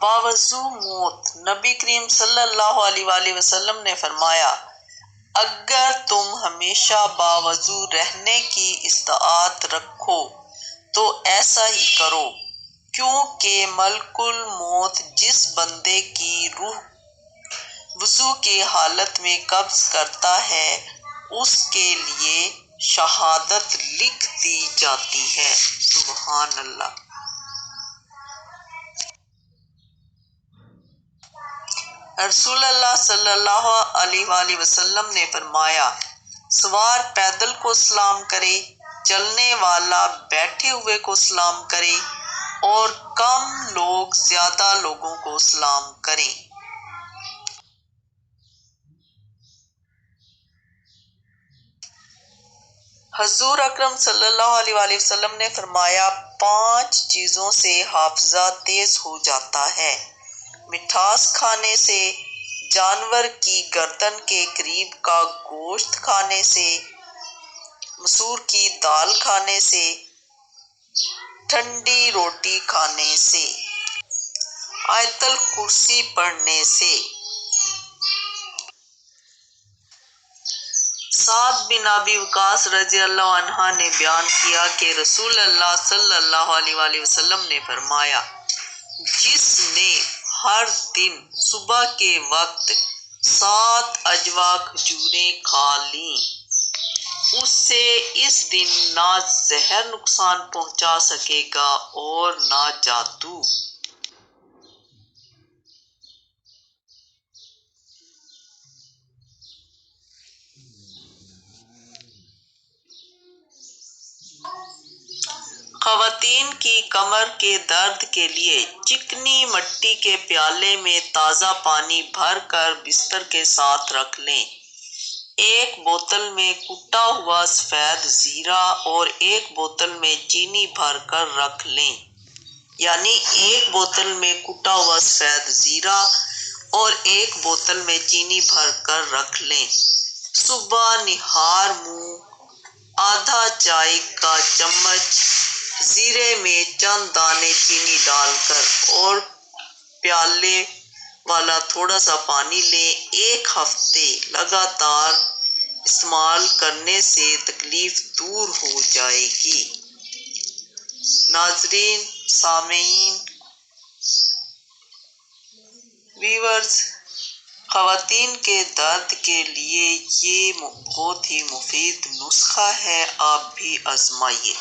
باوضو موت۔ نبی کریم صلی اللہ علیہ وآلہ وسلم نے فرمایا، اگر تم ہمیشہ باوضو رہنے کی استطاعت رکھو تو ایسا ہی کرو، کیونکہ ملک الموت جس بندے کی روح وضو کی حالت میں قبض کرتا ہے اس کے لیے شہادت لکھ دی جاتی ہے۔ سبحان اللہ۔ رسول اللہ صلی اللہ علیہ وآلہ وسلم نے فرمایا، سوار پیدل کو سلام کرے، چلنے والا بیٹھے ہوئے کو سلام کرے اور کم لوگ زیادہ لوگوں کو سلام کریں۔ حضور اکرم صلی اللہ علیہ وآلہ وسلم نے فرمایا، 5 چیزوں سے حافظہ تیز ہو جاتا ہے: مٹھاس کھانے سے، جانور کی گردن کے قریب کا گوشت کھانے سے، مسور کی دال کھانے سے، ٹھنڈی روٹی کھانے سے، آیت الکرسی پڑھنے سے۔ سعد بن ابی وقاص رضی اللہ عنہ نے بیان کیا کہ رسول اللہ صلی اللہ علیہ وآلہ وسلم نے فرمایا، جس نے ہر دن صبح کے وقت 7 اجوا کھجوریں کھا لیں، اسے اس دن نہ زہر نقصان پہنچا سکے گا اور نہ جادو۔ خواتین کی کمر کے درد کے لیے چکنی مٹی کے پیالے میں تازہ پانی بھر کر بستر کے ساتھ رکھ لیں۔ 1 بوتل میں کٹا ہوا سفید زیرہ اور 1 بوتل میں چینی بھر کر رکھ لیں، یعنی 1 بوتل میں کٹا ہوا سفید زیرہ اور 1 بوتل میں چینی بھر کر رکھ لیں۔ صبح نہار منہ آدھا چائے کا چمچ زیرے میں چند دانے چینی ڈال کر اور پیالے والا تھوڑا سا پانی لیں۔ 1 ہفتے لگاتار استعمال کرنے سے تکلیف دور ہو جائے گی۔ ناظرین، سامعین، ویورز، خواتین کے درد کے لیے یہ بہت ہی مفید نسخہ ہے، آپ بھی آزمائیے۔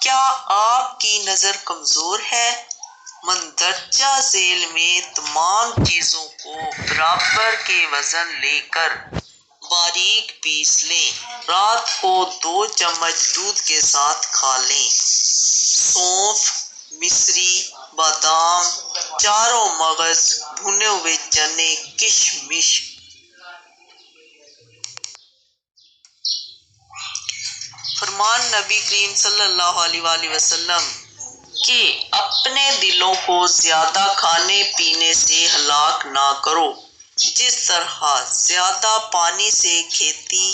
کیا آپ کی نظر کمزور ہے؟ مندرجہ ذیل میں تمام چیزوں کو برابر کے وزن لے کر باریک پیس لیں۔ رات کو 2 چمچ دودھ کے ساتھ کھا لیں۔ سونف، مصری، بادام، چاروں مغز، بھنے ہوئے چنے، کشمش۔ فرمان نبی کریم صلی اللہ علیہ وآلہ وسلم کہ اپنے دلوں کو زیادہ کھانے پینے سے ہلاک نہ کرو۔ جس طرح زیادہ پانی سے کھیتی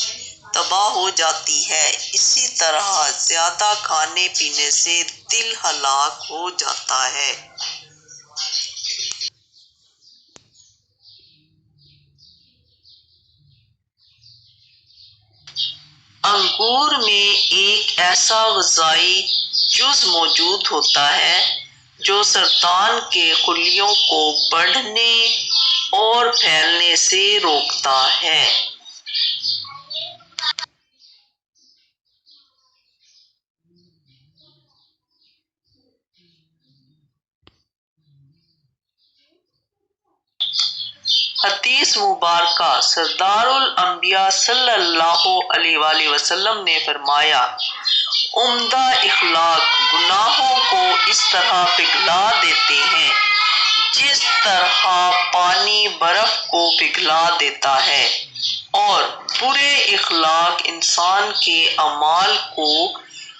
تباہ ہو جاتی ہے، اسی طرح زیادہ کھانے پینے سے دل ہلاک ہو جاتا ہے۔ انگور میں ایک ایسا غذائی جز موجود ہوتا ہے جو سرطان کے خلیوں کو بڑھنے اور پھیلنے سے روکتا ہے۔ حدیث مبارکہ، سردار الانبیاء صلی اللہ علیہ وآلہ وسلم نے فرمایا، عمدہ اخلاق گناہوں کو اس طرح پگھلا دیتے ہیں جس طرح پانی برف کو پگھلا دیتا ہے، اور برے اخلاق انسان کے اعمال کو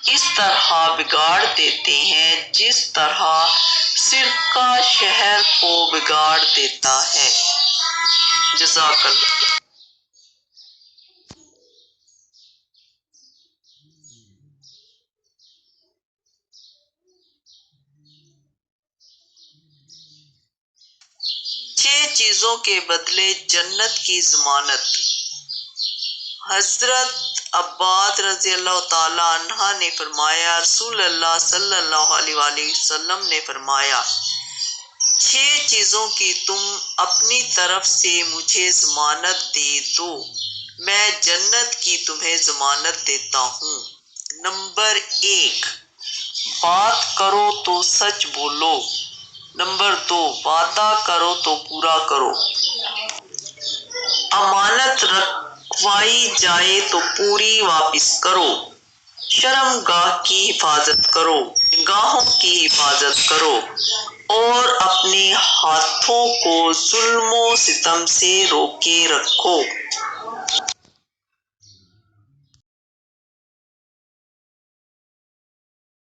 اس طرح بگاڑ دیتے ہیں جس طرح سرکہ شہر کو بگاڑ دیتا ہے۔ جزاک اللہ۔ چیزوں کے بدلے جنت کی ضمانت۔ حضرت عباد رضی اللہ تعالی عنہ نے فرمایا، رسول اللہ صلی اللہ علیہ وآلہ وسلم نے فرمایا، 6 چیزوں کی تم اپنی طرف سے مجھے ضمانت دے دو، میں جنت کی تمہیں ضمانت دیتا ہوں۔ نمبر 1، بات کرو تو سچ بولو۔ نمبر 2، وعدہ کرو تو پورا کرو۔ امانت رکھوائی جائے تو پوری واپس کرو۔ شرم گاہ کی حفاظت کرو، نگاہوں کی حفاظت کرو، اور اپنے ہاتھوں کو ظلم و ستم سے روکے رکھو۔